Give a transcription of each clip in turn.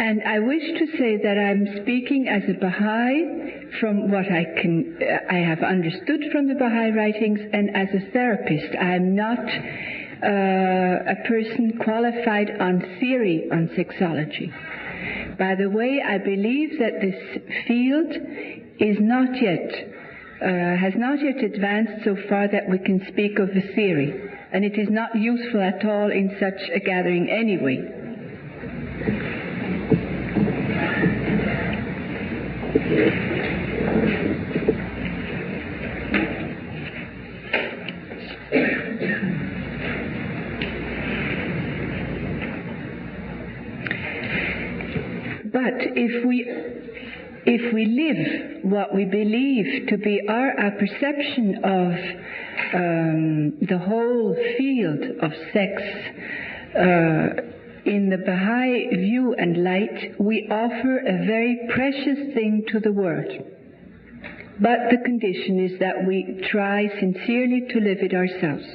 And I wish to say that I'm speaking as a Baha'i from what I have understood from the Baha'i writings, and as a therapist. I'm not a person qualified on theory on sexology. By the way, I believe that this field is not yet, has not yet advanced so far that we can speak of a theory, and it is not useful at all in such a gathering anyway. But if we live what we believe to be our perception of the whole field of sex in the Baha'i view and light, we offer a very precious thing to the world. But the condition is that we try sincerely to live it ourselves.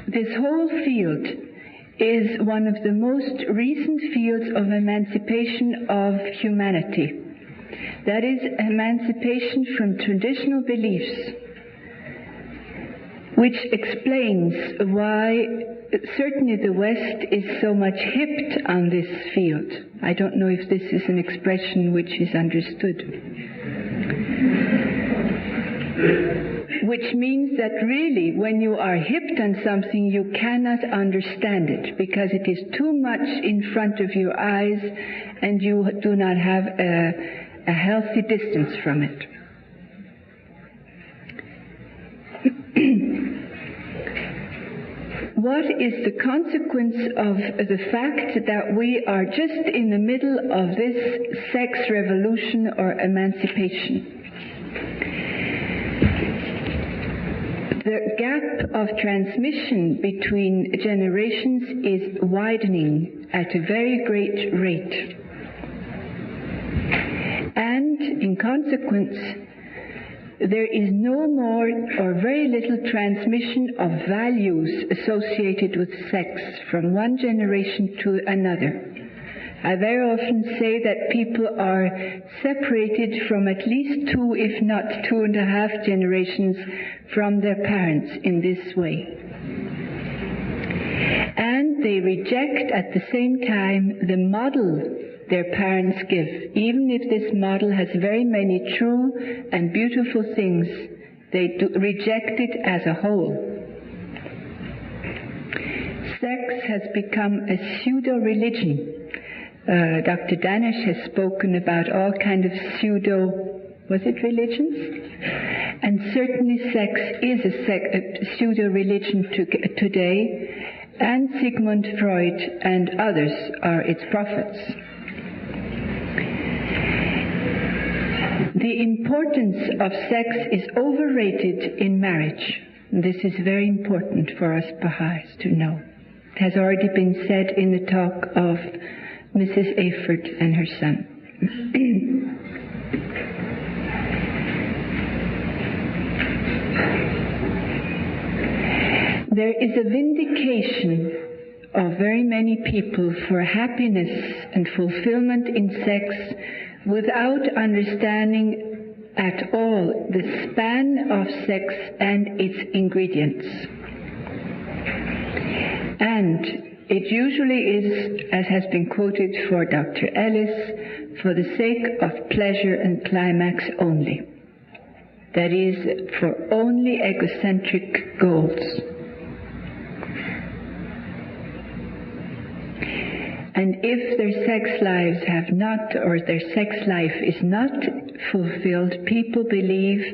This whole field is one of the most recent fields of emancipation of humanity. That is, emancipation from traditional beliefs, which explains why certainly the West is so much hipped on this field. I don't know if this is an expression which is understood. Which means that really, when you are hipped on something, you cannot understand it, because it is too much in front of your eyes, and you do not have a healthy distance from it. What is the consequence of the fact that we are just in the middle of this sex revolution or emancipation? The gap of transmission between generations is widening at a very great rate. And in consequence, there is no more or very little transmission of values associated with sex from one generation to another. I very often say that people are separated from at least 2, if not 2.5 generations from their parents in this way. And they reject at the same time the model their parents give. Even if this model has very many true and beautiful things, they reject it as a whole. Sex has become a pseudo-religion. Dr. Danesh has spoken about all kinds of religions? And certainly sex is a pseudo-religion today, and Sigmund Freud and others are its prophets. The importance of sex is overrated in marriage. This is very important for us Baha'is to know. It has already been said in the talk of Mrs. Aford and her son. There is a vindication of very many people for happiness and fulfillment in sex without understanding at all the span of sex and its ingredients. And it usually is, as has been quoted for Dr. Ellis, for the sake of pleasure and climax only. That is, for only egocentric goals. And if their sex lives have not, or their sex life is not fulfilled, people believe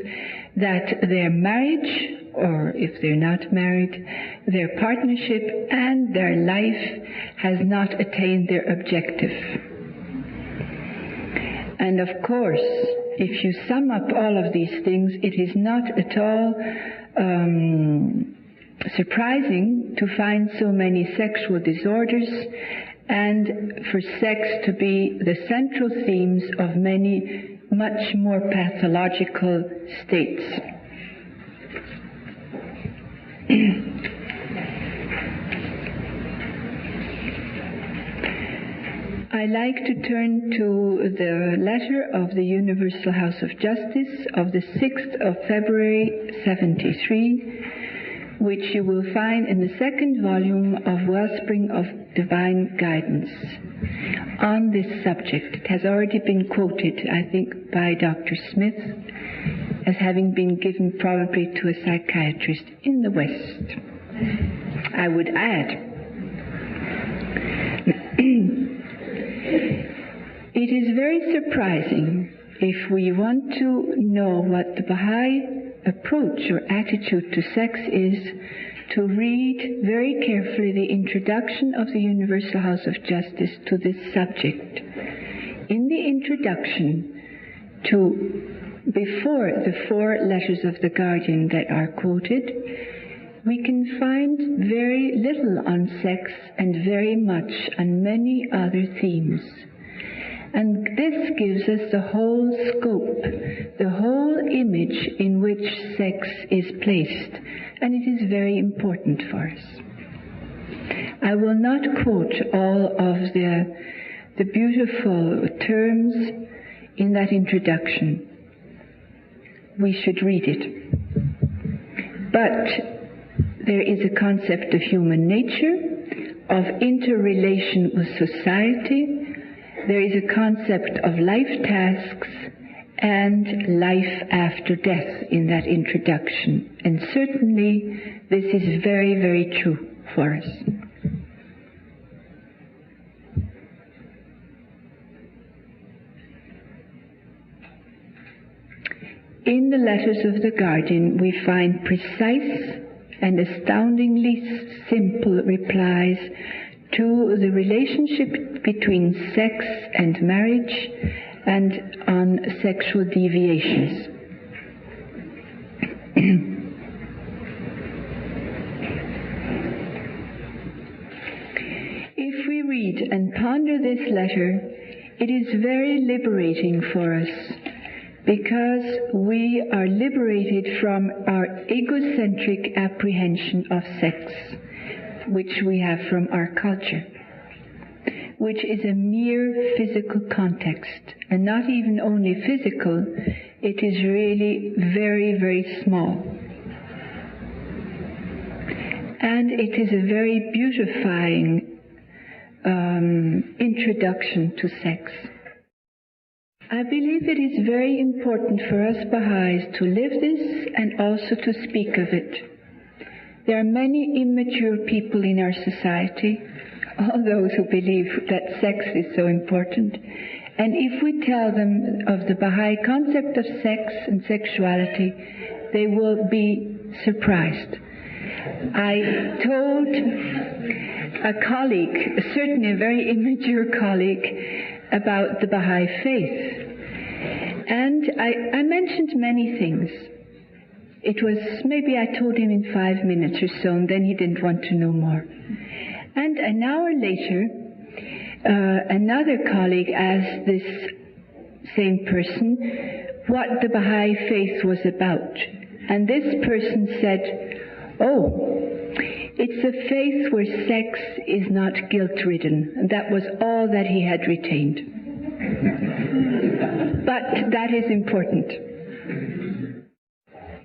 that their marriage, or if they're not married, their partnership and their life has not attained their objective. And of course, if you sum up all of these things, it is not at all surprising to find so many sexual disorders, and for sex to be the central themes of many much more pathological states. I like to turn to the letter of the Universal House of Justice of the 6th of February 73, which you will find in the second volume of Wellspring of Divine Guidance on this subject. It has already been quoted, I think, by Dr. Smith as having been given probably to a psychiatrist in the West. I would add, it is very surprising, if we want to know what the Baha'i approach or attitude to sex is, to read very carefully the introduction of the Universal House of Justice to this subject. In the introduction before the 4 letters of the Guardian that are quoted, we can find very little on sex and very much on many other themes. And this gives us the whole scope, the whole image in which sex is placed, and it is very important for us. I will not quote all of the beautiful terms in that introduction. We should read it. But there is a concept of human nature, of interrelation with society. There is a concept of life tasks and life after death in that introduction. And certainly this is very, very true for us. In the letters of the Guardian, we find precise and astoundingly simple replies to the relationship between sex and marriage and on sexual deviations. If we read and ponder this letter, it is very liberating for us, because we are liberated from our egocentric apprehension of sex, which we have from our culture, which is a mere physical context, and not even only physical, it is really very, very small. And it is a very beautifying introduction to sex. I believe it is very important for us Baha'is to live this and also to speak of it. There are many immature people in our society, all those who believe that sex is so important. And if we tell them of the Baha'i concept of sex and sexuality, they will be surprised. I told a colleague, certainly a very immature colleague, about the Baha'i faith. And I mentioned many things. It was, maybe I told him in 5 minutes or so, and then he didn't want to know more. And an hour later, another colleague asked this same person what the Baha'i faith was about. And this person said, "Oh, it's a faith where sex is not guilt-ridden." And that was all that he had retained. But that is important.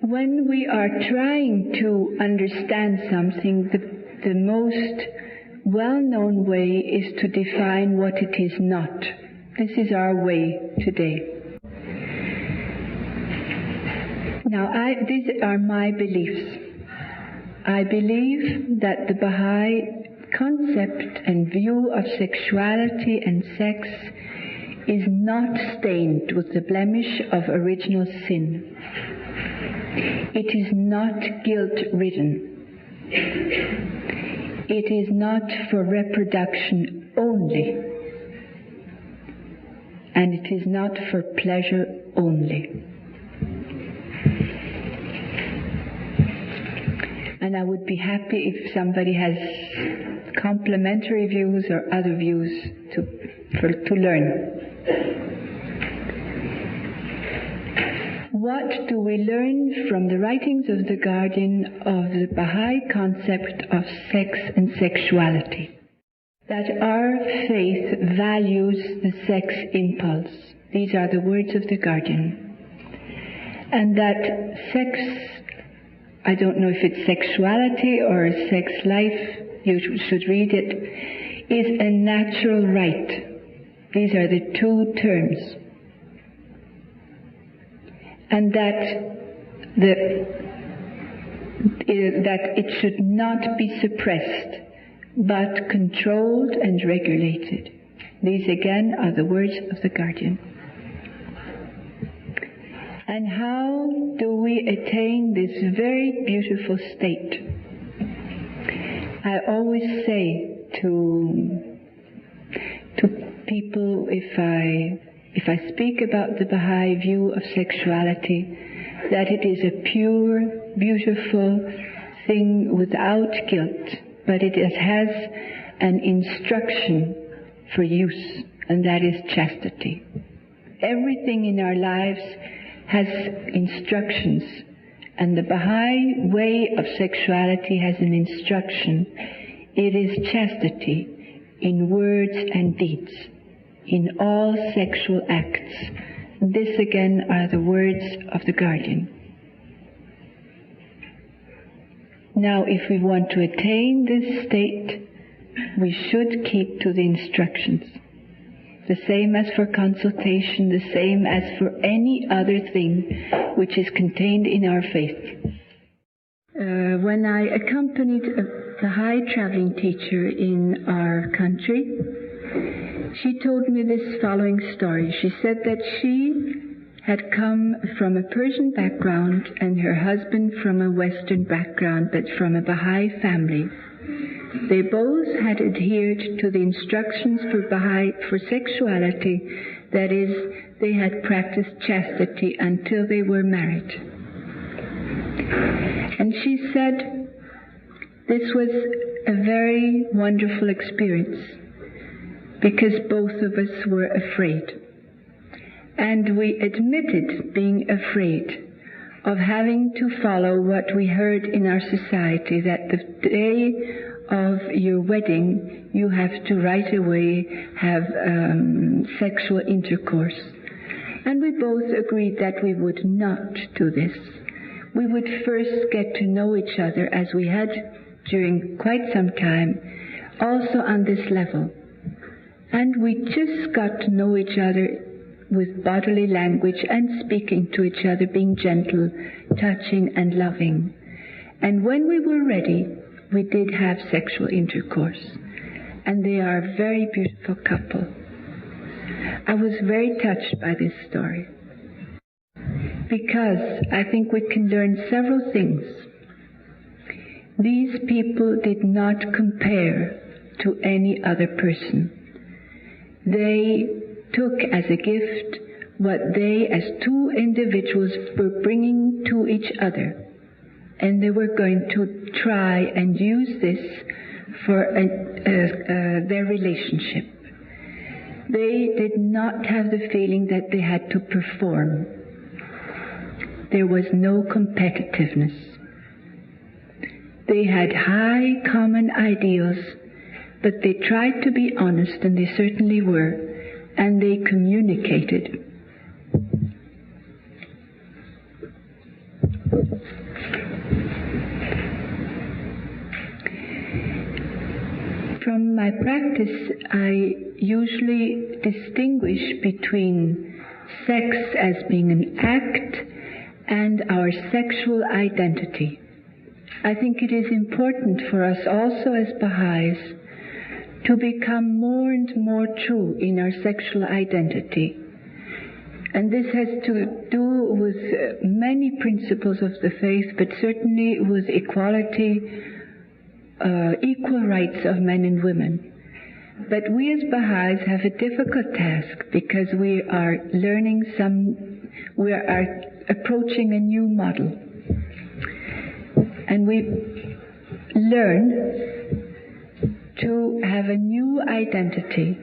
When we are trying to understand something, the most well-known way is to define what it is not. This is our way today. Now, these are my beliefs. I believe that the Baha'i concept and view of sexuality and sex is not stained with the blemish of original sin. It is not guilt-ridden. It is not for reproduction only. And it is not for pleasure only. And I would be happy if somebody has complementary views or other views to learn. What do we learn from the writings of the Guardian of the Baha'i concept of sex and sexuality? that our faith values the sex impulse. These are the words of the guardian. And that sex, I don't know if it's sexuality or sex life, you should read it, is a natural right. These are the two terms. And that it should not be suppressed, but controlled and regulated. These again are the words of the guardian. And how do we attain this very beautiful state? I always say to people, if I speak about the Baha'i view of sexuality, that it is a pure, beautiful thing without guilt, but it has an instruction for use, and that is chastity. Everything in our lives has instructions, and the Baha'i way of sexuality has an instruction. It is chastity in words and deeds, in all sexual acts. This again are the words of the guardian. Now, if we want to attain this state, we should keep to the instructions. The same as for consultation, the same as for any other thing which is contained in our faith. When I accompanied a Baha'i traveling teacher in our country, she told me this following story. She said that she had come from a Persian background and her husband from a Western background, but from a Baha'i family. They both had adhered to the instructions for sexuality, that is, they had practiced chastity until they were married. And she said this was a very wonderful experience, because both of us were afraid. And we admitted being afraid of having to follow what we heard in our society, that the day of your wedding you have to right away have sexual intercourse. And we both agreed that we would not do this. We would first get to know each other, as we had during quite some time, also on this level. And we just got to know each other with bodily language and speaking to each other, being gentle, touching and loving. And when we were ready, we did have sexual intercourse. And they are a very beautiful couple. I was very touched by this story, because I think we can learn several things. These people did not compare to any other person. They took as a gift what they, as two individuals, were bringing to each other. And they were going to try and use this for their relationship. They did not have the feeling that they had to perform. There was no competitiveness. They had high common ideals, but they tried to be honest, and they certainly were, and they communicated. From my practice, I usually distinguish between sex as being an act and our sexual identity. I think it is important for us also as Baha'is to become more and more true in our sexual identity. And this has to do with many principles of the faith, but certainly with equality, equal rights of men and women. But we as Baha'is have a difficult task, because we are we are approaching a new model. And we learn to have a new identity.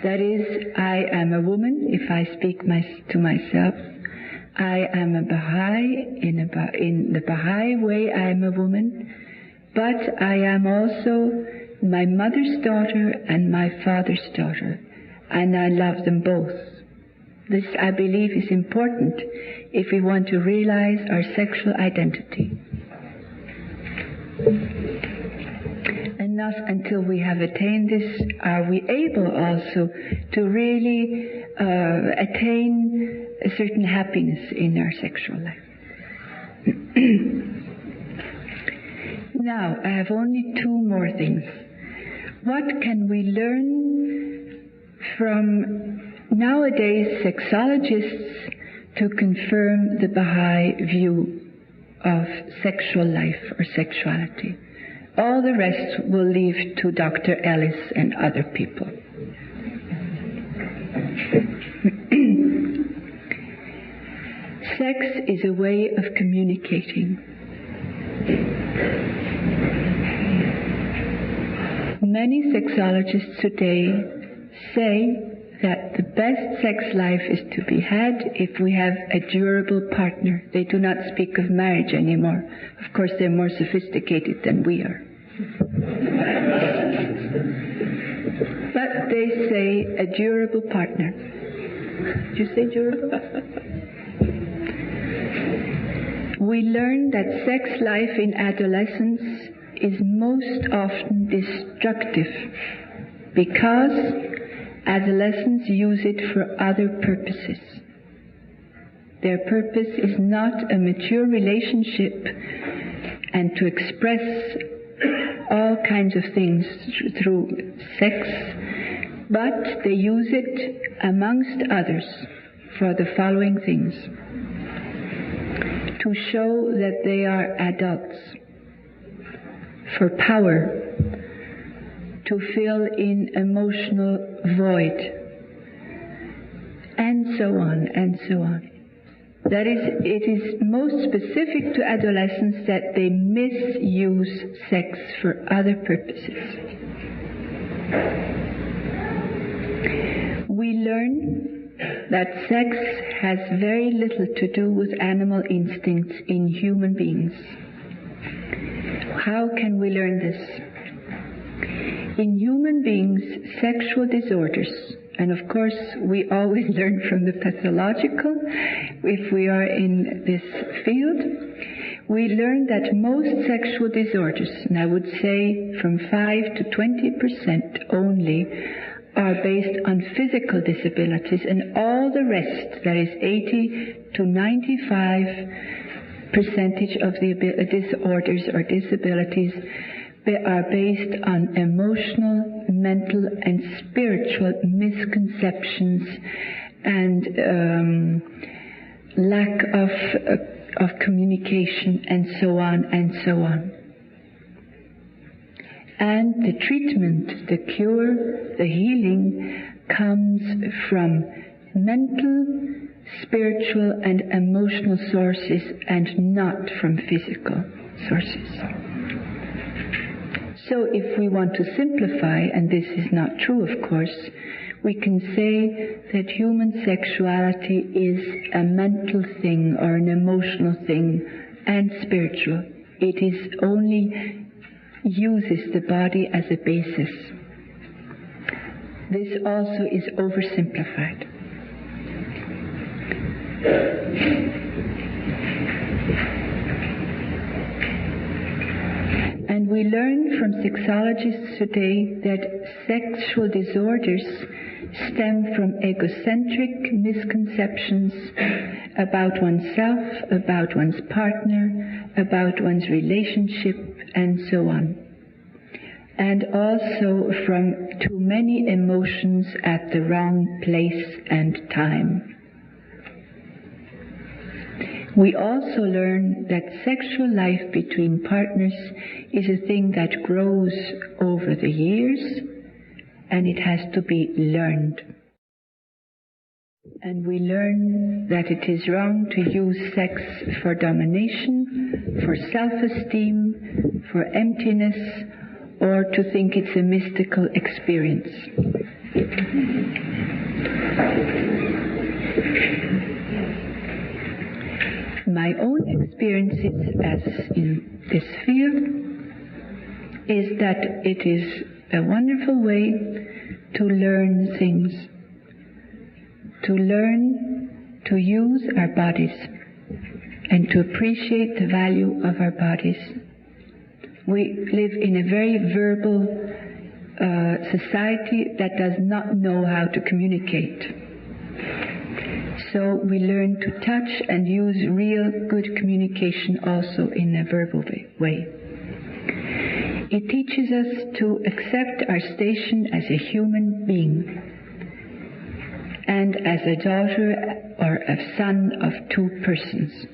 That is, I am a woman, if I speak to myself. I am a Baha'i. In the Baha'i way, I am a woman. But I am also my mother's daughter and my father's daughter, and I love them both. This, I believe, is important if we want to realize our sexual identity. And not until we have attained this are we able also to really attain a certain happiness in our sexual life. Now, I have only two more things. What can we learn from nowadays sexologists to confirm the Baha'i view of sexual life or sexuality? All the rest we'll leave to Dr. Ellis and other people. Sex is a way of communicating. Many sexologists today say that the best sex life is to be had if we have a durable partner. They do not speak of marriage anymore. Of course, they're more sophisticated than we are. But they say a durable partner. Did you say durable? We learn that sex life in adolescence is most often destructive because adolescents use it for other purposes. Their purpose is not a mature relationship and to express all kinds of things through sex, but they use it, amongst others, for the following things: to show that they are adults, for power, to fill in emotional void, and so on, and so on. That is, it is most specific to adolescents that they misuse sex for other purposes. We learn that sex has very little to do with animal instincts in human beings. How can we learn this? In human beings, sexual disorders, and of course we always learn from the pathological if we are in this field, we learn that most sexual disorders, and I would say from 5 to 20% only, are based on physical disabilities, and all the rest, that is 80 to 95% of the disorders or disabilities, are based on emotional, mental, and spiritual misconceptions and lack of communication, and so on and so on. And the treatment, the cure, the healing comes from mental, spiritual, and emotional sources, and not from physical sources. So if we want to simplify, and this is not true of course, we can say that human sexuality is a mental thing or an emotional thing and spiritual. It is only uses the body as a basis. This also is oversimplified. And we learn from sexologists today that sexual disorders stem from egocentric misconceptions about oneself, about one's partner, about one's relationship, and so on. And also from too many emotions at the wrong place and time. We also learn that sexual life between partners is a thing that grows over the years, and it has to be learned. And we learn that it is wrong to use sex for domination, for self-esteem, for emptiness, or to think it's a mystical experience. My own experiences as in this field is that it is a wonderful way to learn things, to learn to use our bodies and to appreciate the value of our bodies. We live in a very verbal society that does not know how to communicate. So we learn to touch and use real good communication also in a verbal way. It teaches us to accept our station as a human being and as a daughter or a son of two persons.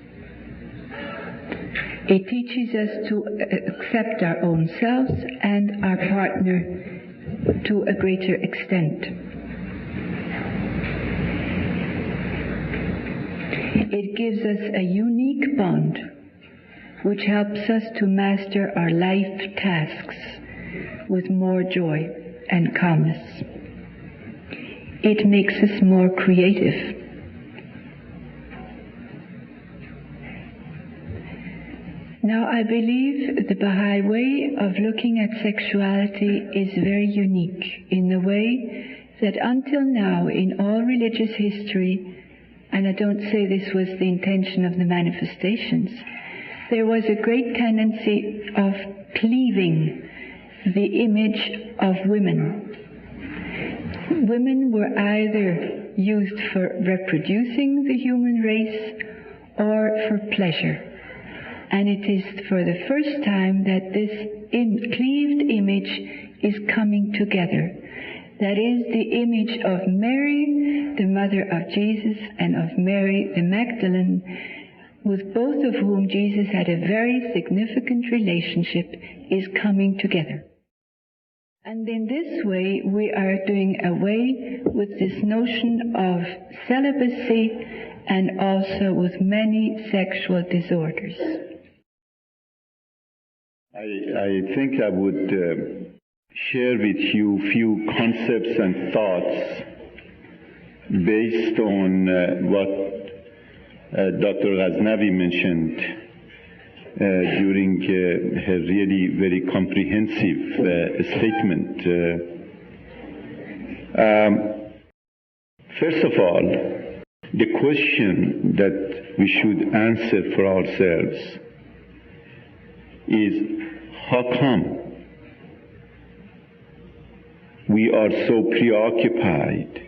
It teaches us to accept our own selves and our partner to a greater extent. It gives us a unique bond which helps us to master our life tasks with more joy and calmness. It makes us more creative. Now, I believe the Baha'i way of looking at sexuality is very unique in the way that until now in all religious history, and I don't say this was the intention of the manifestations, there was a great tendency of cleaving the image of women. Women were either used for reproducing the human race or for pleasure. And it is for the first time that this cleaved image is coming together. That is the image of Mary, the mother of Jesus, and of Mary the Magdalene, with both of whom Jesus had a very significant relationship, is coming together. And in this way, we are doing away with this notion of celibacy and also with many sexual disorders. I think I would share with you a few concepts and thoughts based on what Dr. Ghaznavi mentioned during her really very comprehensive statement. First of all, the question that we should answer for ourselves is, how come we are so preoccupied,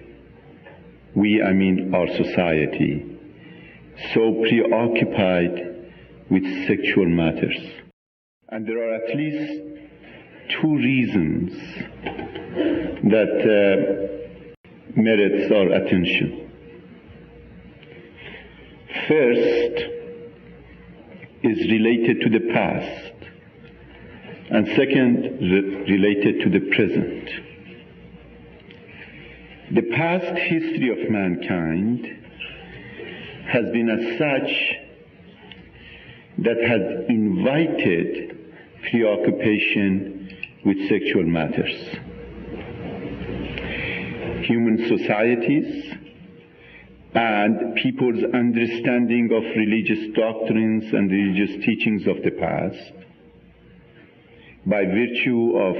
I mean our society, so preoccupied with sexual matters? And there are at least two reasons that merits our attention. First is related to the past, and second, related to the present. The past history of mankind has been as such that has invited preoccupation with sexual matters. Human societies and people's understanding of religious doctrines and religious teachings of the past, by virtue of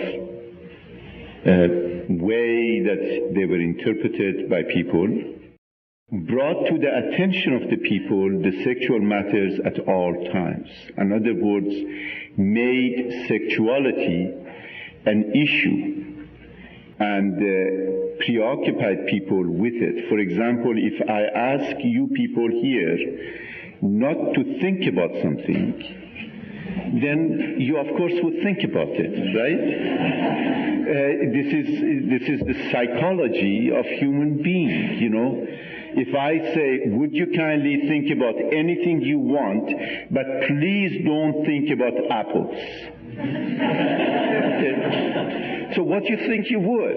way that they were interpreted by people, brought to the attention of the people the sexual matters at all times. In other words, made sexuality an issue and preoccupied people with it. For example, if I ask you people here not to think about something, then you of course would think about it, right? This is the psychology of human beings, you know. If I say, would you kindly think about anything you want, but please don't think about apples. Okay. So what do you think you would?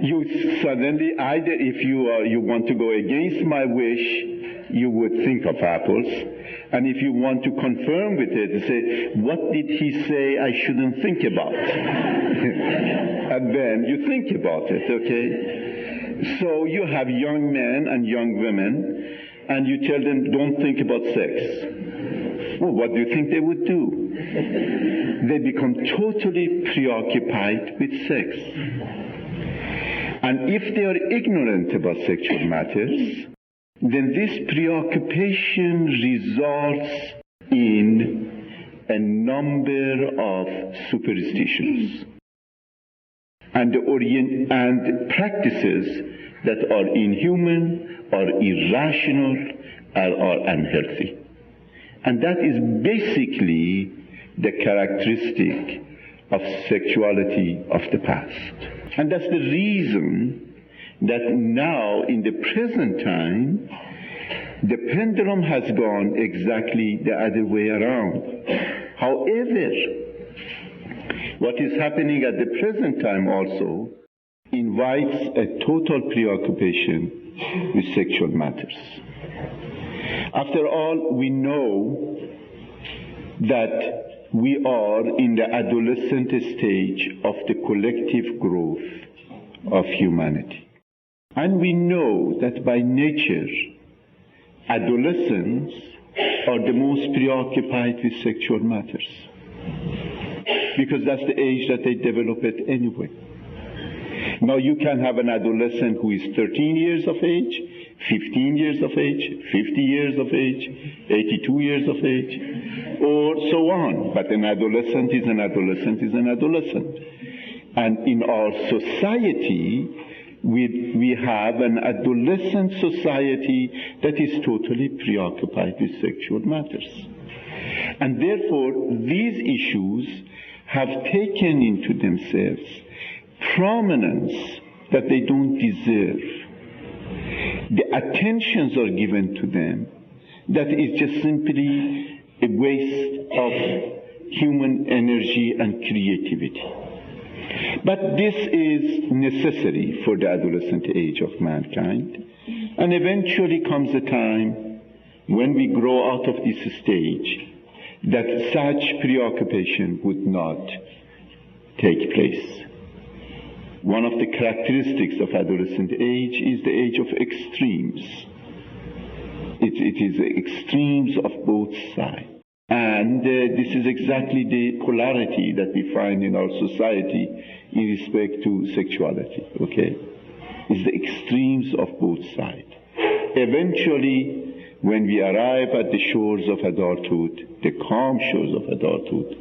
You suddenly, either if you want to go against my wish, you would think of apples. And if you want to confirm with it, say, what did he say I shouldn't think about? And then you think about it, okay? So you have young men and young women, and you tell them, don't think about sex. Well, what do you think they would do? they become totally preoccupied with sex. And if they are ignorant about sexual matters, then this preoccupation results in a number of superstitions and practices that are inhuman, are irrational, are unhealthy. And that is basically the characteristic of sexuality of the past. And that's the reason that now, in the present time, the pendulum has gone exactly the other way around. However, what is happening at the present time also invites a total preoccupation with sexual matters. After all, we know that we are in the adolescent stage of the collective growth of humanity. And we know that by nature, adolescents are the most preoccupied with sexual matters, because that's the age that they develop it anyway. Now you can have an adolescent who is 13 years of age, 15 years of age, 50 years of age, 82 years of age, or so on. But an adolescent is an adolescent is an adolescent. And in our society, we have an adolescent society that is totally preoccupied with sexual matters. And therefore, these issues have taken into themselves prominence that they don't deserve. The attentions are given to them that is just simply a waste of human energy and creativity. But this is necessary for the adolescent age of mankind, and eventually comes a time when we grow out of this stage that such preoccupation would not take place. One of the characteristics of adolescent age is the age of extremes. It is extremes of both sides. And this is exactly the polarity that we find in our society in respect to sexuality, okay? It's the extremes of both sides. Eventually, when we arrive at the shores of adulthood, the calm shores of adulthood,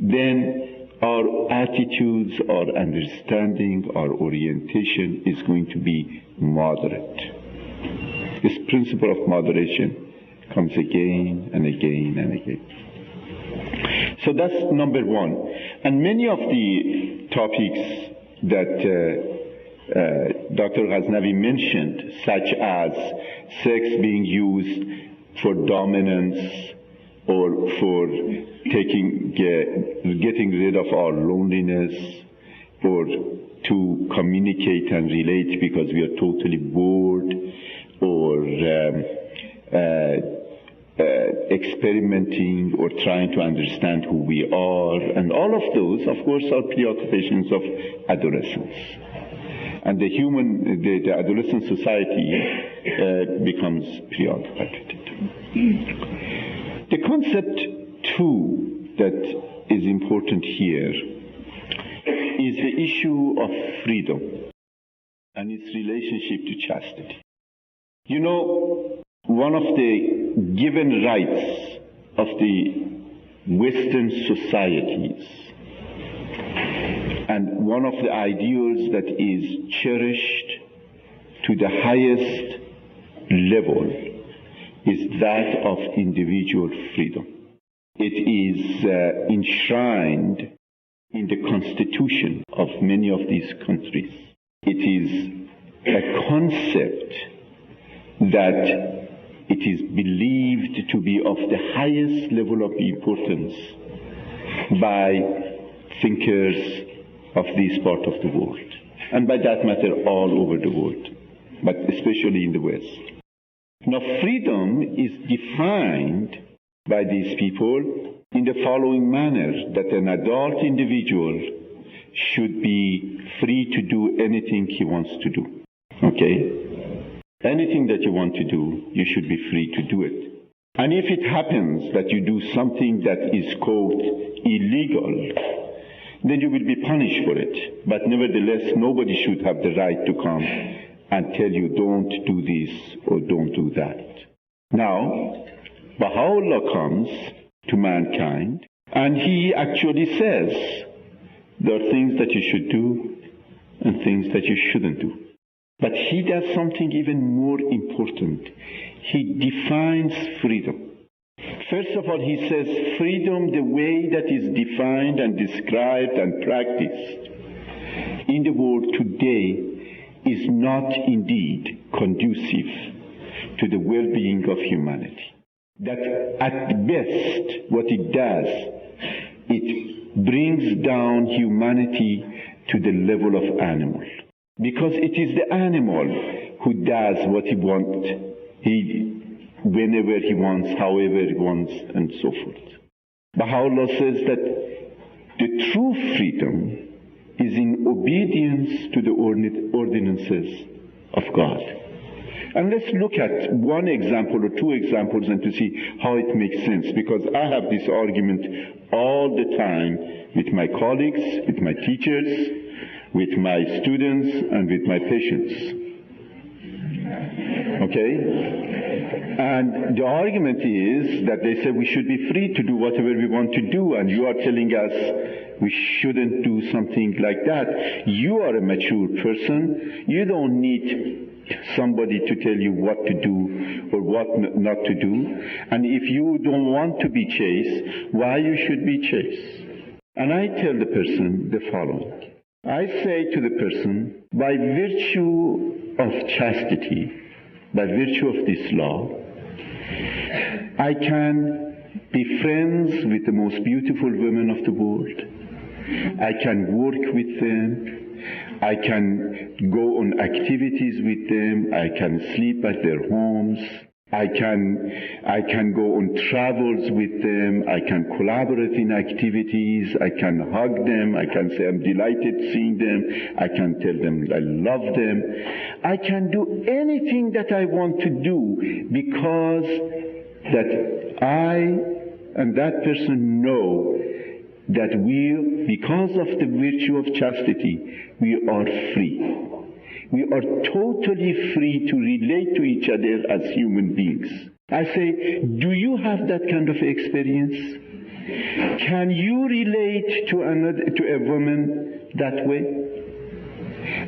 then our attitudes, our understanding, our orientation is going to be moderate. This principle of moderation comes again and again and again. So that's number one. And many of the topics that Dr. Ghaznavi mentioned, such as sex being used for dominance or for getting rid of our loneliness, or to communicate and relate because we are totally bored, or experimenting or trying to understand who we are, and all of those, of course, are preoccupations of adolescence. And the adolescent society becomes preoccupied. The concept, too, that is important here is the issue of freedom and its relationship to chastity. You know, one of the given rights of the Western societies, and one of the ideals that is cherished to the highest level, is that of individual freedom. It is enshrined in the constitution of many of these countries. It is a concept that it is believed to be of the highest level of importance by thinkers of this part of the world, and by that matter all over the world, but especially in the West. Now, freedom is defined by these people in the following manner, that an adult individual should be free to do anything he wants to do. Okay? Anything that you want to do, you should be free to do it. And if it happens that you do something that is quote illegal, then you will be punished for it. But nevertheless, nobody should have the right to come and tell you don't do this or don't do that. Now, Baha'u'llah comes to mankind and he actually says there are things that you should do and things that you shouldn't do. But he does something even more important. He defines freedom. First of all, he says freedom, the way that is defined and described and practiced in the world today is not indeed conducive to the well-being of humanity. That at best, what it does, it brings down humanity to the level of animal. Because it is the animal who does what he wants, whenever he wants, however he wants, and so forth. Baha'u'llah says that the true freedom is in obedience to the ordinances of God. And let's look at one example or two examples and to see how it makes sense, because I have this argument all the time with my colleagues, with my teachers, with my students, and with my patients. Okay? And the argument is that they say we should be free to do whatever we want to do, and you are telling us we shouldn't do something like that. You are a mature person. You don't need somebody to tell you what to do or what not to do. And if you don't want to be chaste, why you should be chaste? And I tell the person the following. I say to the person, by virtue of chastity, by virtue of this law, I can be friends with the most beautiful women of the world. I can work with them. I can go on activities with them. I can sleep at their homes. I can go on travels with them. I can collaborate in activities. I can hug them. I can say I'm delighted seeing them. I can tell them I love them. I can do anything that I want to do because that I and that person know that because of the virtue of chastity, we are free. We are totally free to relate to each other as human beings. I say, do you have that kind of experience? Can you relate to a woman that way?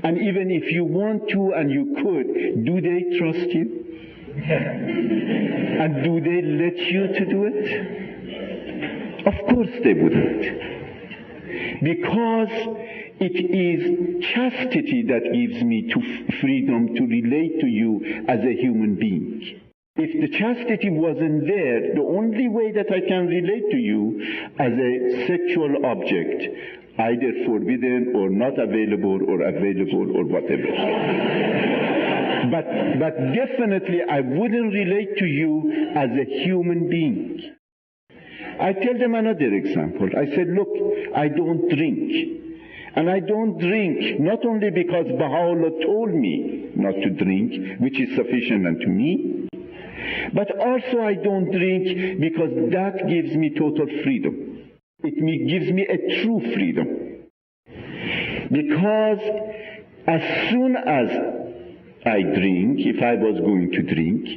And even if you want to and you could, do they trust you? And do they let you to do it? Of course they wouldn't. Because it is chastity that gives me freedom to relate to you as a human being. If the chastity wasn't there, the only way that I can relate to you as a sexual object, either forbidden or not available or whatever. But definitely I wouldn't relate to you as a human being. I tell them another example. I said, look, I don't drink. And I don't drink not only because Baha'u'llah told me not to drink, which is sufficient unto me, but also I don't drink because that gives me total freedom. It gives me a true freedom. Because as soon as I drink, if I was going to drink,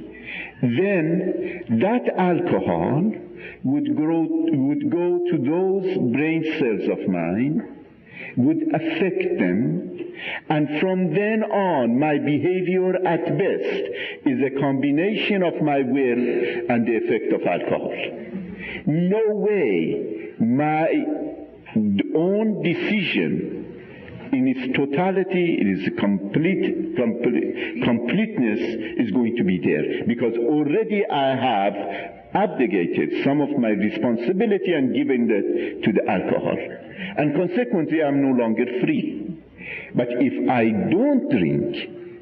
then that alcohol would go to those brain cells of mine, would affect them, and from then on my behavior at best is a combination of my will and the effect of alcohol. No way my own decision in its totality, in its completeness is going to be there, because already I have abdicated some of my responsibility and given that to the alcohol. And consequently, I'm no longer free. But if I don't drink,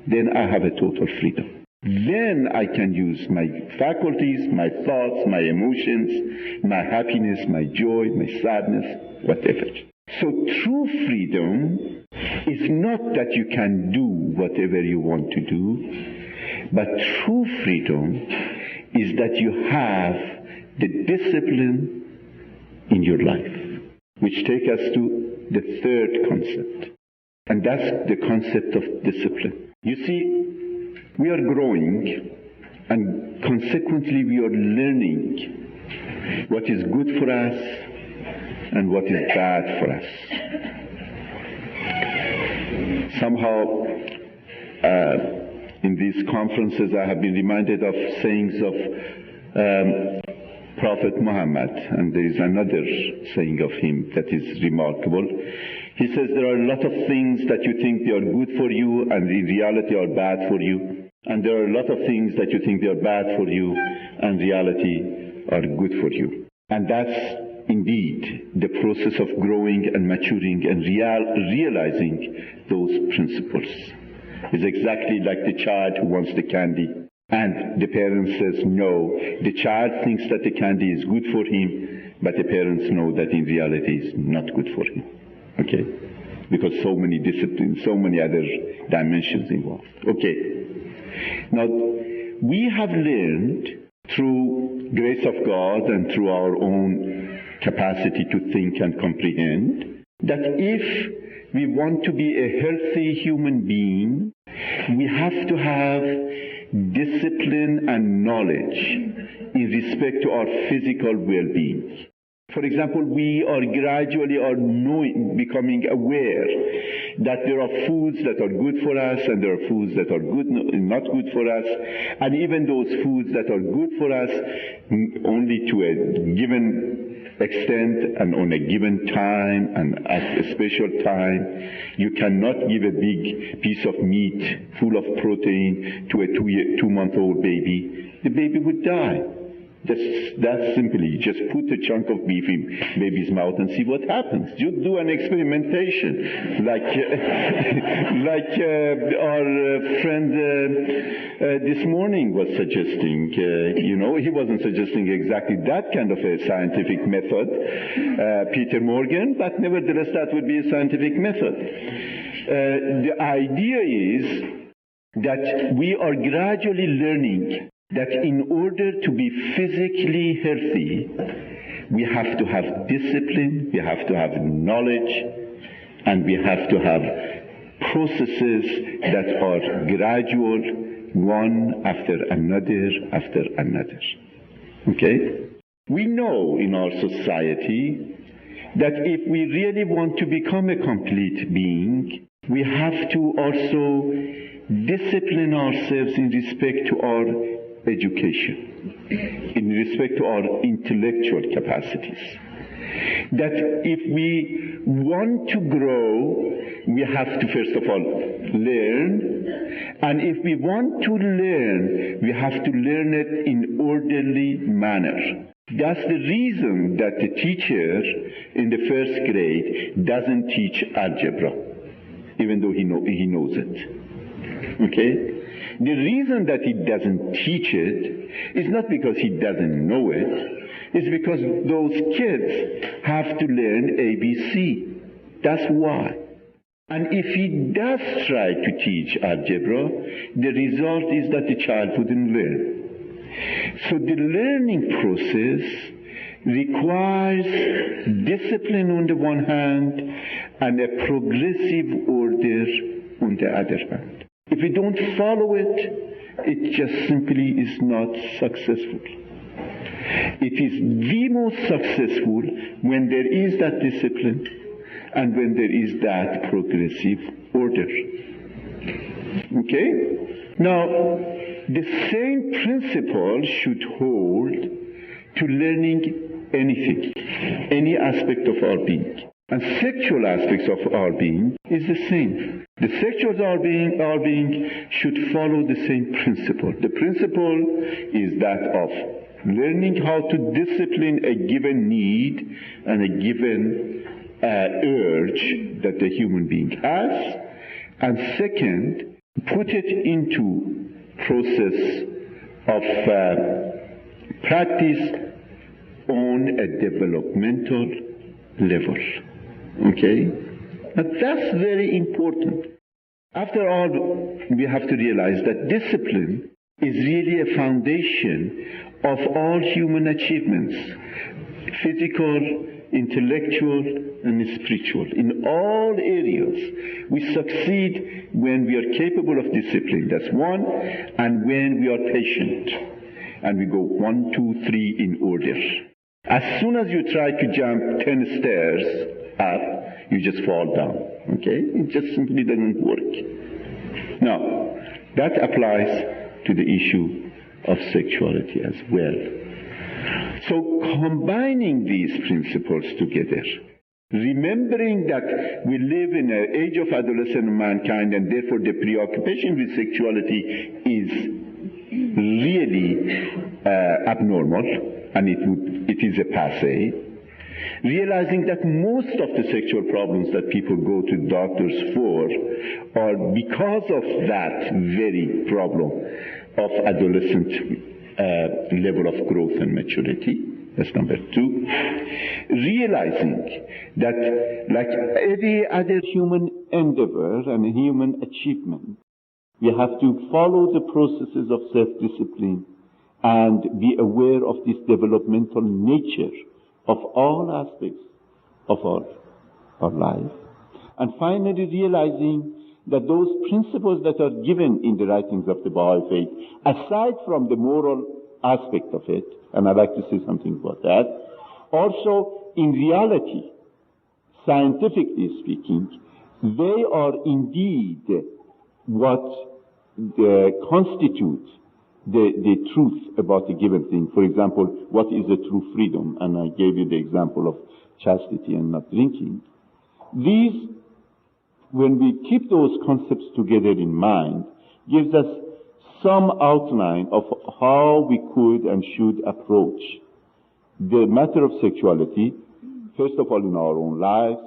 then I have a total freedom. Then I can use my faculties, my thoughts, my emotions, my happiness, my joy, my sadness, whatever. So true freedom is not that you can do whatever you want to do, but true freedom is that you have the discipline in your life, which takes us to the third concept, and that's the concept of discipline. You see, we are growing, and consequently we are learning what is good for us and what is bad for us. Somehow, in these conferences, I have been reminded of sayings of Prophet Muhammad, and there is another saying of him that is remarkable. He says there are a lot of things that you think they are good for you and in reality are bad for you, and there are a lot of things that you think they are bad for you and reality are good for you. And that's indeed the process of growing and maturing and realizing those principles. It's exactly like the child who wants the candy, and the parent says no. The child thinks that the candy is good for him, but the parents know that in reality it's not good for him. Okay? Because so many disciplines, so many other dimensions involved. Okay. Now, we have learned through grace of God and through our own capacity to think and comprehend that if we want to be a healthy human being, we have to have discipline and knowledge in respect to our physical well-being. For example, we are gradually becoming aware that there are foods that are good for us and there are foods that are not good for us, and even those foods that are good for us only to a given extent and on a given time and at a special time. You cannot give a big piece of meat full of protein to a 2-month-old baby. The baby would die. That's simply, just put a chunk of beef in baby's mouth and see what happens. You do an experimentation, like our friend this morning was suggesting. He wasn't suggesting exactly that kind of a scientific method, Peter Morgan, but nevertheless that would be a scientific method. The idea is that we are gradually learning that in order to be physically healthy, we have to have discipline, we have to have knowledge, and we have to have processes that are gradual, one after another. Okay? We know in our society that if we really want to become a complete being, we have to also discipline ourselves in respect to our education, in respect to our intellectual capacities. That if we want to grow, we have to first of all learn, and if we want to learn, we have to learn it in orderly manner. That's the reason that the teacher in the first grade doesn't teach algebra, even though he knows it. Okay? The reason that he doesn't teach it is not because he doesn't know it. It's because those kids have to learn ABC. That's why. And if he does try to teach algebra, the result is that the child wouldn't learn. So the learning process requires discipline on the one hand and a progressive order on the other hand. If we don't follow it, it just simply is not successful. It is the most successful when there is that discipline and when there is that progressive order. Okay? Now, the same principle should hold to learning anything, any aspect of our being. And sexual aspects of our being is the same. The sexual our being should follow the same principle. The principle is that of learning how to discipline a given need and a given urge that the human being has, and second, put it into process of practice on a developmental level. Okay? But that's very important. After all, we have to realize that discipline is really a foundation of all human achievements, physical, intellectual, and spiritual. In all areas, we succeed when we are capable of discipline. That's one. And when we are patient. And we go 1, 2, 3 in order. As soon as you try to jump 10 stairs up, you just fall down. Okay? It just simply doesn't work. Now, that applies to the issue of sexuality as well. So combining these principles together, remembering that we live in an age of adolescent mankind and therefore the preoccupation with sexuality is really abnormal and it is a passé, realizing that most of the sexual problems that people go to doctors for are because of that very problem of adolescent level of growth and maturity. That's number 2. Realizing that like every other human endeavor and human achievement, we have to follow the processes of self-discipline and be aware of this developmental nature of all aspects of our life. And finally realizing that those principles that are given in the writings of the Bahá'í Faith, aside from the moral aspect of it, and I'd like to say something about that, also in reality, scientifically speaking, they are indeed what constitutes the truth about a given thing. For example, what is the true freedom? And I gave you the example of chastity and not drinking. These, when we keep those concepts together in mind, gives us some outline of how we could and should approach the matter of sexuality, first of all in our own lives,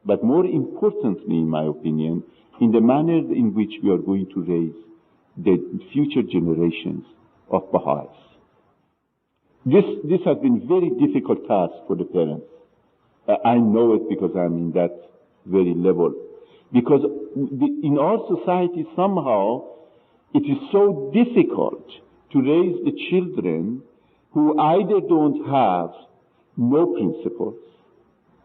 but more importantly, in my opinion, in the manner in which we are going to raise the future generations of Baha'is. This has been a very difficult task for the parents. I know it because I'm in that very level. Because in our society somehow it is so difficult to raise the children who either don't have no principles,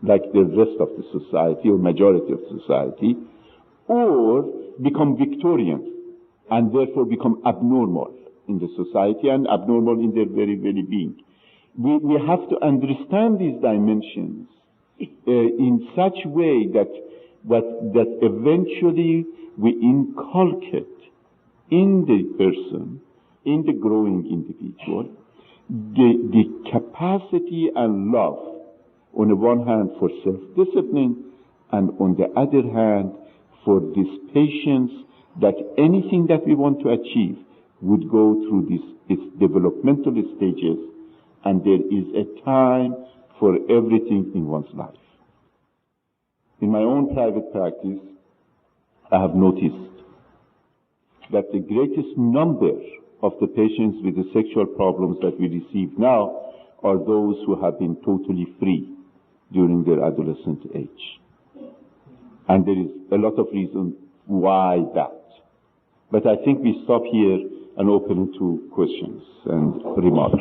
like the rest of the society or majority of society, or become Victorian and therefore become abnormal in the society and abnormal in their very, very being. We have to understand these dimensions in such a way that eventually we inculcate in the person, in the growing individual, the capacity and love, on the one hand for self-discipline, and on the other hand for this patience that anything that we want to achieve would go through its developmental stages, and there is a time for everything in one's life. In my own private practice, I have noticed that the greatest number of the patients with the sexual problems that we receive now are those who have been totally free during their adolescent age. And there is a lot of reason why that. But I think we stop here and open to questions and remarks.